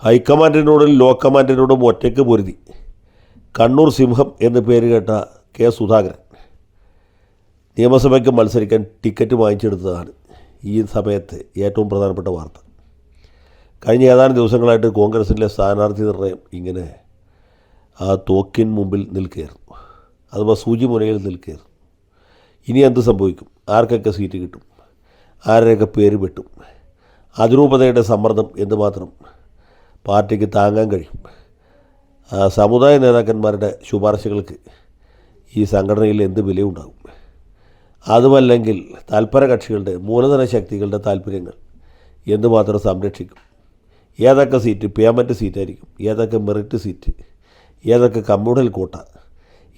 ഹൈക്കമാൻഡിനോടും law കമാൻഡിനോടും ഒറ്റയ്ക്ക് പൊരുതി കണ്ണൂർ സിംഹം എന്ന് പേര് കേട്ട കെ സുധാകരൻ നിയമസഭയ്ക്ക് മത്സരിക്കാൻ ടിക്കറ്റ് വാങ്ങിച്ചെടുത്തതാണ് ഈ സമയത്ത് ഏറ്റവും പ്രധാനപ്പെട്ട വാർത്ത. കഴിഞ്ഞ ഏതാനും ദിവസങ്ങളായിട്ട് കോൺഗ്രസിലെ സ്ഥാനാർത്ഥി നിർണയം ഇങ്ങനെ ആ തോക്കിൻ മുമ്പിൽ നിൽക്കുകയായിരുന്നു, അഥവാ സൂചി മുനയിൽ നിൽക്കുകയായിരുന്നു. ഇനി എന്ത് സംഭവിക്കും? ആർക്കൊക്കെ സീറ്റ് കിട്ടും? ആരുടെയൊക്കെ പേര് വെട്ടും? അതിരൂപതയുടെ സമ്മർദ്ദം എന്തുമാത്രം പാർട്ടിക്ക് താങ്ങാൻ കഴിയും? സമുദായ നേതാക്കന്മാരുടെ ശുപാർശകൾക്ക് ഈ സംഘടനയിൽ എന്ത് വിലയുണ്ടാകും? അതുമല്ലെങ്കിൽ താൽപര കക്ഷികളുടെ മൂലധന ശക്തികളുടെ താല്പര്യങ്ങൾ എന്തുമാത്രം സംരക്ഷിക്കും? ഏതൊക്കെ സീറ്റ് പേയ്മെൻറ്റ് സീറ്റായിരിക്കും? ഏതൊക്കെ മെറിറ്റ് സീറ്റ്? ഏതൊക്കെ കമ്മ്യൂണൽ കോട്ട?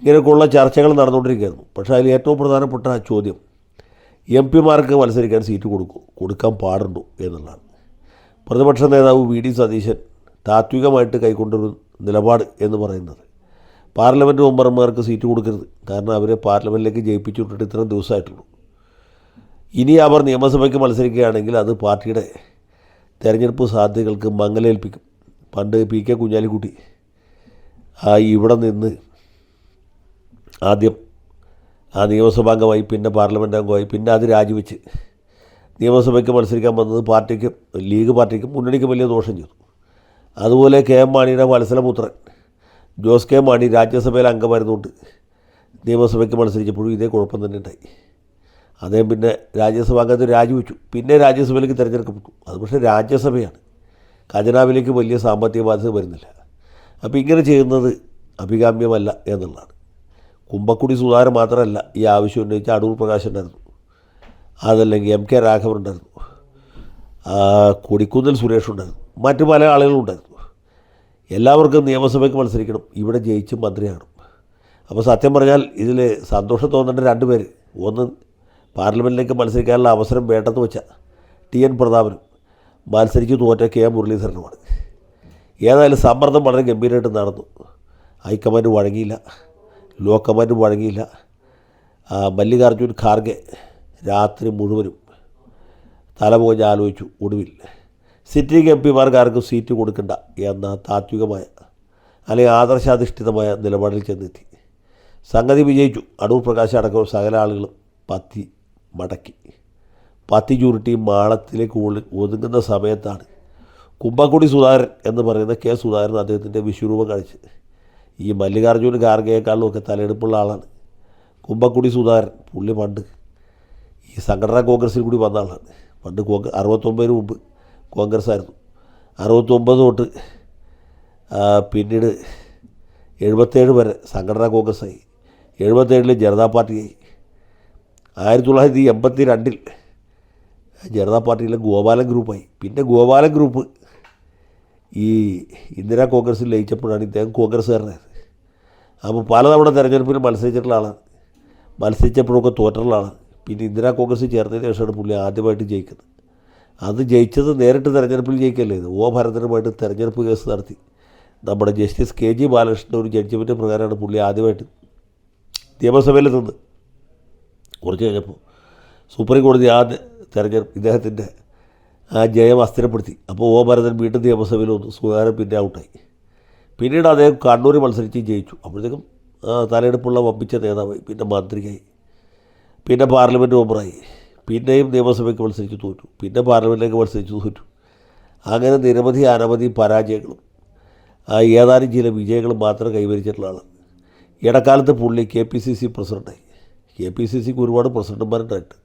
ഇങ്ങനെയൊക്കെയുള്ള ചർച്ചകൾ നടന്നുകൊണ്ടിരിക്കുകയായിരുന്നു. പക്ഷേ അതിൽ ഏറ്റവും പ്രധാനപ്പെട്ട ചോദ്യം എം പിമാർക്ക് മത്സരിക്കാൻ സീറ്റ് കൊടുക്കാൻ പാടുണ്ടോ എന്നുള്ളതാണ്. പ്രതിപക്ഷ നേതാവ് വി ഡി സതീശൻ താത്വികമായിട്ട് കൈക്കൊണ്ടൊരു നിലപാട് എന്ന് പറയുന്നത് പാർലമെൻറ്റ് മെമ്പർമാർക്ക് സീറ്റ് കൊടുക്കരുത്, കാരണം അവരെ പാർലമെൻറ്റിലേക്ക് ജയിപ്പിച്ചു വിട്ടിട്ട് ഇത്രയും ദിവസമായിട്ടുള്ളൂ. ഇനി അവർ നിയമസഭയ്ക്ക് മത്സരിക്കുകയാണെങ്കിൽ അത് പാർട്ടിയുടെ തെരഞ്ഞെടുപ്പ് സാധ്യതകൾക്ക് മങ്ങലേൽപ്പിക്കും. പണ്ട് പി കെ കുഞ്ഞാലിക്കുട്ടി ഇവിടെ നിന്ന് ആദ്യം നിയമസഭാംഗമായി, പിന്നെ പാർലമെൻറ്റ് അംഗമായി, പിന്നെ അത് രാജിവെച്ച് നിയമസഭയ്ക്ക് മത്സരിക്കാൻ വന്നത് പാർട്ടിക്കും ലീഗ് പാർട്ടിക്കും മുന്നണിക്കും വലിയ ദോഷം ചെയ്തു. അതുപോലെ കെ എം മാണിയുടെ വത്സലപുത്രൻ ജോസ് കെ മാണി രാജ്യസഭയിൽ അംഗമായിരുന്നുകൊണ്ട് നിയമസഭയ്ക്ക് മത്സരിച്ചപ്പോഴും ഇതേ കുഴപ്പം തന്നെ ഉണ്ടായി. അദ്ദേഹം പിന്നെ രാജ്യസഭാ അംഗത്തിൽ രാജിവെച്ചു, പിന്നെ രാജ്യസഭയിലേക്ക് തിരഞ്ഞെടുക്കപ്പെട്ടു. അത് പക്ഷേ രാജ്യസഭയാണ്, ഖജനാവിലേക്ക് വലിയ സാമ്പത്തിക ബാധ്യത വരുന്നില്ല. അപ്പോൾ ഇങ്ങനെ ചെയ്യുന്നത് അഭികാമ്യമല്ല എന്നുള്ളതാണ്. കുമ്പക്കുടി സുധാകരൻ മാത്രമല്ല ഈ ആവശ്യം ഉന്നയിച്ച അടൂർ പ്രകാശ് ഉണ്ടായിരുന്നു, അതല്ലെങ്കിൽ എം കെ രാഘവൻ ഉണ്ടായിരുന്നു, കൊടിക്കുന്നിൽ സുരേഷ് ഉണ്ടായിരുന്നു, മറ്റു പല ആളുകളും ഉണ്ടായിരുന്നു. എല്ലാവർക്കും നിയമസഭയ്ക്ക് മത്സരിക്കണം, ഇവിടെ ജയിച്ച് മന്ത്രിയാണ്. അപ്പോൾ സത്യം പറഞ്ഞാൽ ഇതിൽ സന്തോഷം തോന്നേണ്ട രണ്ട് പേര്, ഒന്ന് പാർലമെൻറ്റിലേക്ക് മത്സരിക്കാനുള്ള അവസരം വേണ്ടെന്ന് വെച്ച ടി എൻ പ്രതാപനും മത്സരിച്ച് തോറ്റ കെ മുരളീധരനുമാണ്. ഏതായാലും സമ്മർദ്ദം വളരെ ഗംഭീരമായിട്ട് നടന്നു. ഹൈക്കമാൻഡ് വഴങ്ങിയില്ല, ലോ കമാൻഡ് വഴങ്ങിയില്ല. മല്ലികാർജ്ജുൻ ഖാർഗെ രാത്രി മുഴുവനും തലപോഞ്ഞ് ആലോചിച്ചു. ഒടുവിൽ സിറ്റിംഗ് എം പിമാർക്ക് ആർക്കും സീറ്റ് കൊടുക്കണ്ട എന്ന താത്വികമായ അല്ലെങ്കിൽ ആദർശാധിഷ്ഠിതമായ നിലപാടിൽ ചെന്നെത്തി. സംഗതി വിജയിച്ചു. അടൂർ പ്രകാശ് അടക്കം സകല ആളുകളും പത്തി ചുരുട്ടി മാളത്തിലേക്ക് ഒതുങ്ങുന്ന സമയത്താണ് കുമ്പക്കുടി സുധാകരൻ എന്ന് പറയുന്ന കെ സുധാകരൻ അദ്ദേഹത്തിൻ്റെ വിശ്വരൂപം കാണിച്ചത്. ഈ മല്ലികാർജ്ജുൻ ഖാർഗെയേക്കാളും ഒക്കെ തലയെടുപ്പുള്ള ആളാണ് കുമ്പക്കുടി സുധാകരൻ. പുള്ളി പണ്ട് ഈ സംഘടനാ കോൺഗ്രസിൽ കൂടി വന്ന ആളാണ്. പണ്ട് 69 മുമ്പ് കോൺഗ്രസ് ആയിരുന്നു. 69 തൊട്ട് പിന്നീട് 77 വരെ സംഘടനാ കോൺഗ്രസ്സായി. 77 ജനതാ പാർട്ടിയായി. 1982 ജനതാ പാർട്ടിയിലെ ഗോപാലൻ ഗ്രൂപ്പായി. പിന്നെ ഗോപാലൻ ഗ്രൂപ്പ് ഈ ഇന്ദിരാ കോൺഗ്രസ്സിൽ ലയിച്ചപ്പോഴാണ് ഇദ്ദേഹം കോൺഗ്രസ്സുകാരനായത്. അപ്പോൾ പലതവണ തെരഞ്ഞെടുപ്പിൽ മത്സരിച്ചിട്ടുള്ള ആളാണ്, മത്സരിച്ചപ്പോഴൊക്കെ തോറ്റുള്ള ആളാണ്. പിന്നെ ഇന്ദിരാ കോൺഗ്രസ് ചേർന്നതിന് ശേഷമാണ് പുള്ളി ആദ്യമായിട്ട് ജയിക്കുന്നത്. അത് ജയിച്ചത് നേരിട്ട് തെരഞ്ഞെടുപ്പിൽ ജയിക്കല്ലേ ഇത്. ഒ ഭരതനുമായിട്ട് തെരഞ്ഞെടുപ്പ് കേസ് നടത്തി നമ്മുടെ ജസ്റ്റിസ് കെ ജി ബാലകൃഷ്ണൻ്റെ ഒരു ജഡ്ജ്മെൻറ്റ് പ്രകാരമാണ് പുള്ളി ആദ്യമായിട്ട് നിയമസഭയിൽ നിന്ന്. കുറച്ച് കഴിഞ്ഞപ്പോൾ സുപ്രീം കോടതി തെരഞ്ഞെടുപ്പ് ഇദ്ദേഹത്തിൻ്റെ ജയം അസ്ഥിരപ്പെടുത്തി. അപ്പോൾ ഒ ഭരതൻ വീണ്ടും നിയമസഭയിൽ വന്നു, സുധാകരൻ പിന്നെ ഔട്ടായി. പിന്നീട് അദ്ദേഹം കണ്ണൂരിൽ മത്സരിച്ച് ജയിച്ചു. അപ്പോഴത്തേക്കും തലയെടുപ്പുള്ള വമ്പിച്ച നേതാവായി, പിന്നെ മന്ത്രിയായി, പിന്നെ പാർലമെൻറ്റ് മെമ്പറായി, പിന്നെയും നിയമസഭയ്ക്ക് മത്സരിച്ച് തോറ്റു, പിന്നെ പാർലമെൻറ്റിലേക്ക് മത്സരിച്ച് തോറ്റു. അങ്ങനെ നിരവധി അനവധി പരാജയങ്ങളും ഏതാനും ചില വിജയങ്ങളും മാത്രം കൈവരിച്ചിട്ടുള്ള ആളാണ്. ഇടക്കാലത്ത് പുള്ളി KPCC പ്രസിഡൻ്റായി. KPCCക്ക് ഒരുപാട് പ്രസിഡന്റുമാരുണ്ടായിട്ട്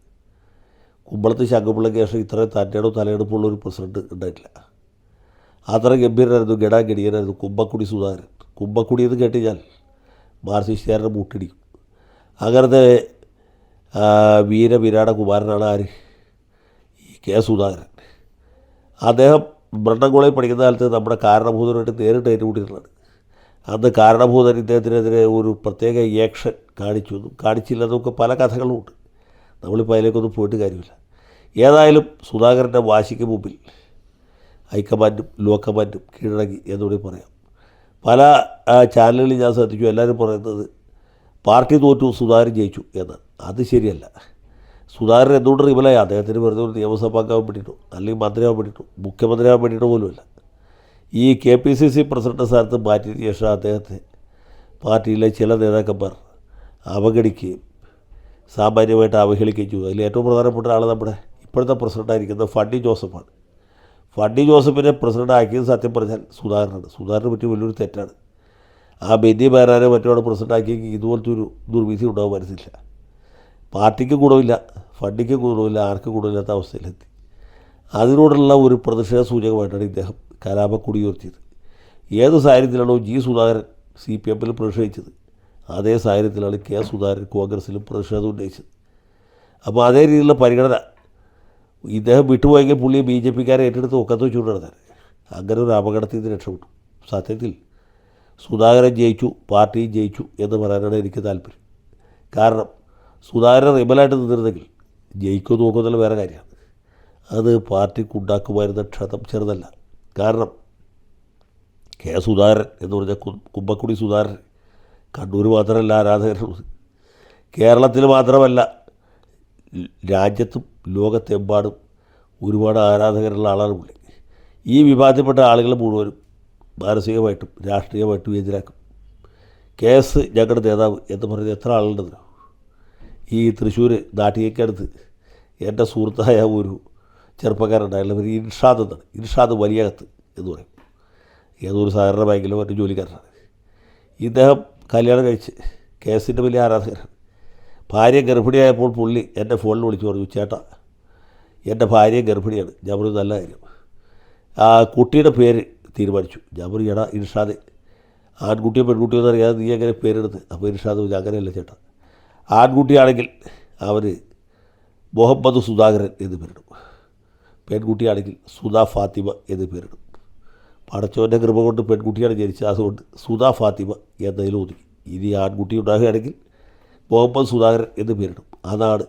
കുമ്പളത്ത് ശങ്കുപിള്ളയ്ക്ക് ശേഷം ഇത്രയും തലയെടുപ്പുള്ള ഒരു പ്രസിഡന്റ് ഉണ്ടായിട്ടില്ല. അത്ര ഗംഭീരനായിരുന്നു, ഗടാഗടിയനായിരുന്നു കുമ്പക്കുടി സുധാകരൻ. കുമ്പക്കുടി എന്ന് കേട്ടുകഴിഞ്ഞാൽ മാർസിസ്റ്റുകാരുടെ മുട്ടിടിക്കും. അങ്ങനത്തെ വീരവിരാട കുമാരനാണ് ആര്? ഈ കെ സുധാകരൻ. അദ്ദേഹം ബ്രണ്ടൻ കോളേജിൽ പഠിക്കുന്ന കാലത്ത് നമ്മുടെ കാരണഭൂതനായിട്ട് നേരിട്ട് ഏറ്റുമുട്ടിയിട്ടുള്ളതാണ്. അന്ന് കാരണഭൂതൻ ഇദ്ദേഹത്തിനെതിരെ ഒരു പ്രത്യേക ആക്ഷൻ കാണിച്ചില്ലെന്നൊക്കെ പല കഥകളുമുണ്ട്. നമ്മളിപ്പോൾ അതിലേക്കൊന്നും പോയിട്ട് കാര്യമില്ല. ഏതായാലും സുധാകരൻ്റെ വാശിക്ക് മുമ്പിൽ ഹൈക്കമാൻഡും ലോ കമാൻഡും കീഴടങ്ങി എന്നുകൂടി പറയാം. പല ചാനലുകളിൽ ഞാൻ ശ്രദ്ധിച്ചു, എല്ലാവരും പറയുന്നത് പാർട്ടി തോറ്റു സുധാകരൻ ജയിച്ചു എന്നാണ്. അത് ശരിയല്ല. സുധാകരൻ എന്തുകൊണ്ട് റിബലായി? അദ്ദേഹത്തിന് വെറുതെ ഒരു നിയമസഭാംഗമാകാൻ വേണ്ടിയിട്ടോ അല്ലെങ്കിൽ മന്ത്രിയാകാൻ വേണ്ടിയിട്ടോ മുഖ്യമന്ത്രിയാകാൻ വേണ്ടിയിട്ടോ പോലുമല്ല. ഈ KPCC പ്രസിഡന്റ് സ്ഥാനത്ത് മാറ്റിയതിന് ശേഷം അദ്ദേഹത്തെ പാർട്ടിയിലെ ചില നേതാക്കന്മാർ അവഗണിക്കുകയും സാമാന്യമായിട്ട് അവഹേളിക്കുകയും ചെയ്തു. അതിൽ ഏറ്റവും പ്രധാനപ്പെട്ട ആൾ നമ്മുടെ ഇപ്പോഴത്തെ പ്രസിഡൻ്റായിരിക്കുന്നത് ഫണ്ണി ജോസഫാണ്. ഫണ്ണി ജോസഫിനെ പ്രസിഡൻ്റ് ആക്കിയത് സത്യം പറഞ്ഞാൽ സുധാകരനാണ്. സുധാകരനെ പറ്റി വലിയൊരു തെറ്റാണ്. ആ ബെന്നി ബെഹനാനെ മറ്റോടെ പ്രസിഡൻ്റ് ആക്കിയെങ്കിൽ ഇതുപോലത്തെ ഒരു ദുർവിധി ഉണ്ടാകാൻ വരുന്നില്ല. പാർട്ടിക്ക് ഗുണമില്ല, ഫണ്ടിക്ക് ഗുണമില്ല, ആർക്കും ഗുണമില്ലാത്ത അവസ്ഥയിലെത്തി. അതിനോടുള്ള ഒരു പ്രതിഷേധ സൂചകമായിട്ടാണ് ഇദ്ദേഹം കലാപക്കൊടി ഉയർത്തിയത്. ഏത് സാഹചര്യത്തിലാണോ സുധാകരൻ CPM-ൽ പ്രതിഷേധിച്ചത്, അതേ സാഹചര്യത്തിലാണ് സുധാകരൻ കോൺഗ്രസ്സിലും പ്രതിഷേധം ഉന്നയിച്ചത്. അപ്പോൾ അതേ രീതിയിലുള്ള പരിഗണന ഇദ്ദേഹം വിട്ടുപോയെങ്കിൽ പുള്ളിയെ BJP-ക്കാരെ ഏറ്റെടുത്ത് ഒക്കത്ത് വെച്ചുകൊണ്ട് നടത്താൻ. അങ്ങനെ ഒരു അപകടത്തിൽ നിന്ന് രക്ഷപ്പെട്ടു. സത്യത്തിൽ സുധാകരൻ ജയിച്ചു, പാർട്ടിയും ജയിച്ചു എന്ന് പറയാനാണ് എനിക്ക് താല്പര്യം. കാരണം സുധാകരൻ റിബലായിട്ട് നിന്നിരുന്നെങ്കിൽ ജയിക്കുമെന്ന് നോക്കുന്നതിൽ വേറെ കാര്യമാണ്. അത് പാർട്ടിക്കുണ്ടാക്കുമായിരുന്ന ക്ഷതം ചെറുതല്ല. കാരണം സുധാകരൻ എന്ന് പറഞ്ഞാൽ കുമ്പക്കുടി സുധാകരൻ കണ്ണൂർ മാത്രമല്ല ആരാധകരുള്ളത്, കേരളത്തിൽ മാത്രമല്ല രാജ്യത്തും ലോകത്തെമ്പാടും ഒരുപാട് ആരാധകരുള്ള ആളാണ് പുള്ളി. ഈ വിഭാഗത്തിൽപ്പെട്ട ആളുകൾ മുഴുവനും മാനസികമായിട്ടും രാഷ്ട്രീയമായിട്ടും എതിരാക്കും. ഞങ്ങളുടെ നേതാവ് എന്ന് പറയുന്നത് എത്ര ആളുണ്ടെന്നോ. ഈ തൃശ്ശൂർ നാട്ടികക്കടുത്ത് എൻ്റെ സുഹൃത്തായ ഒരു ചെറുപ്പക്കാരുണ്ടായുള്ള ഒരു ഇൻഷാദ് എന്നാണ്. ഇൻഷാദ് വലിയകത്ത് എന്ന് പറയും. ഏതൊരു സഹകരണ ബാങ്കിലോ മറ്റു ജോലിക്കാരനാണ്. ഇദ്ദേഹം കല്യാണം കഴിച്ച് കേസിൻ്റെ വലിയ ആരാധകരാണ്. ഭാര്യ ഗർഭിണിയായപ്പോൾ പുള്ളി എൻ്റെ ഫോണിൽ വിളിച്ച് പറഞ്ഞു, ചേട്ടാ എൻ്റെ ഭാര്യ ഗർഭിണിയാണ്. ഞാൻ പറഞ്ഞു നല്ല കാര്യം. ആ കുട്ടിയുടെ പേര് തീരുമാനിച്ചു. ഞാൻ പറഞ്ഞു എടാ ഇർഷാദ്, ആൺകുട്ടിയോ പെൺകുട്ടിയോ എന്നറിയാതെ നീ എങ്ങനെ പേരെടുത്ത്? അപ്പോൾ ഇർഷാദ് പറഞ്ഞു അങ്ങനെയല്ല ചേട്ടാ, ആൺകുട്ടിയാണെങ്കിൽ അവർ മുഹമ്മദ് സുധാകരൻ എന്ന് പേരിടും, പെൺകുട്ടിയാണെങ്കിൽ സുധാ ഫാത്തിമ എന്ന് പേരിടും. പടച്ചവൻ്റെ കൃപ കൊണ്ട് പെൺകുട്ടിയാണ് ജനിച്ചത്, അതുകൊണ്ട് സുധാ ഫാത്തിമ എന്നതിൽ ഒതുക്കി. ഇനി ആൺകുട്ടി ഉണ്ടാകുകയാണെങ്കിൽ മുഹമ്മദ് സുധാകരൻ എന്ന് പേരിടും. അതാണ്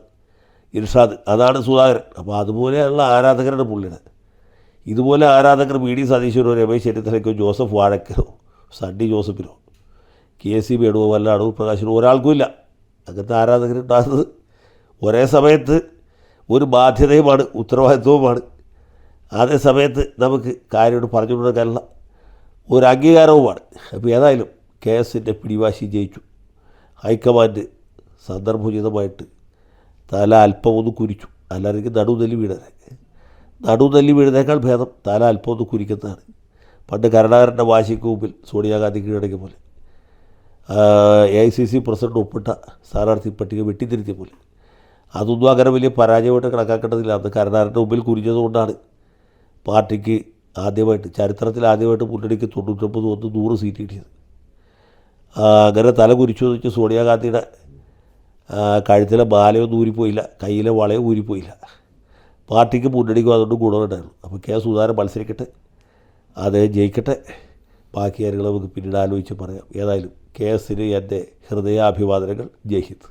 ഇർഷാദ്, അതാണ് സുധാകരൻ. അപ്പോൾ അതുപോലെയുള്ള ആരാധകരുടെ പുള്ളിയുടെ. ഇതുപോലെ ആരാധകർ VD സതീശനോ രമേശ് ചെന്നിത്തലയ്ക്കോ ജോസഫ് വാഴക്കനോ സണ്ണി ജോസഫിനോ KC വേണുഗോപാലിനോ അടൂർ പ്രകാശിനോ ഒരാൾക്കും ഇല്ല. അങ്ങനത്തെ ആരാധകരുണ്ടാകുന്നത് ഒരേ സമയത്ത് ഒരു ബാധ്യതയുമാണ്, ഉത്തരവാദിത്വവുമാണ്. അതേ സമയത്ത് നമുക്ക് കാര്യമായിട്ട് പറഞ്ഞു കൊടുക്കാനുള്ള ഒരു അംഗീകാരവുമാണ്. അപ്പോൾ ഏതായാലും KSൻ്റെ പിടിവാശി ജയിച്ചു. ഹൈക്കമാൻഡ് സന്ദർഭോചിതമായിട്ട് തല അല്പം ഒന്ന് കുരിച്ചു. അല്ലാതെ നടുതല്ലി വീഴുന്നേക്കാൾ ഭേദം തല അല്പം ഒന്ന് കുരിക്കുന്നതാണ്. പണ്ട് കരുണാകരൻ്റെ വാശിക്ക് മുമ്പിൽ സോണിയാഗാന്ധി കീഴടങ്ങിയ പോലെ, AICC പ്രസിഡന്റ് ഒപ്പിട്ട സ്ഥാനാർത്ഥി പട്ടിക വെട്ടിത്തിരുത്തിയ പോലെ. അതൊന്നും അങ്ങനെ വലിയ പരാജയമായിട്ട് കണക്കാക്കേണ്ടതില്ല. അന്ന് കരുണാകരൻ്റെ മുമ്പിൽ കുരിഞ്ഞതുകൊണ്ടാണ് പാർട്ടിക്ക് ചരിത്രത്തിൽ ആദ്യമായിട്ട് മുന്നണിക്ക് 99 വന്ന് 100 സീറ്റ് കിട്ടിയത്. അങ്ങനെ തല കുരിച്ചു എന്ന് വെച്ചാൽ സോണിയാഗാന്ധിയുടെ കഴുത്തിലെ മാലയൊന്നും ഊരിപ്പോയില്ല, കയ്യിലെ വളയും ഊരിപ്പോയില്ല. പാർട്ടിക്ക് മുന്നണിക്കും അതുകൊണ്ട് ഗുണമുണ്ടായിരുന്നു. അപ്പോൾ സുധാകരൻ മത്സരിക്കട്ടെ, അദ്ദേഹം ജയിക്കട്ടെ. ബാക്കി കാര്യങ്ങൾ നമുക്ക് പിന്നീട് ആലോചിച്ച് പറയാം. ഏതായാലും KSന് എൻ്റെ ഹൃദയാഭിവാദനങ്ങൾ. ജയ് ഹിന്ദ്.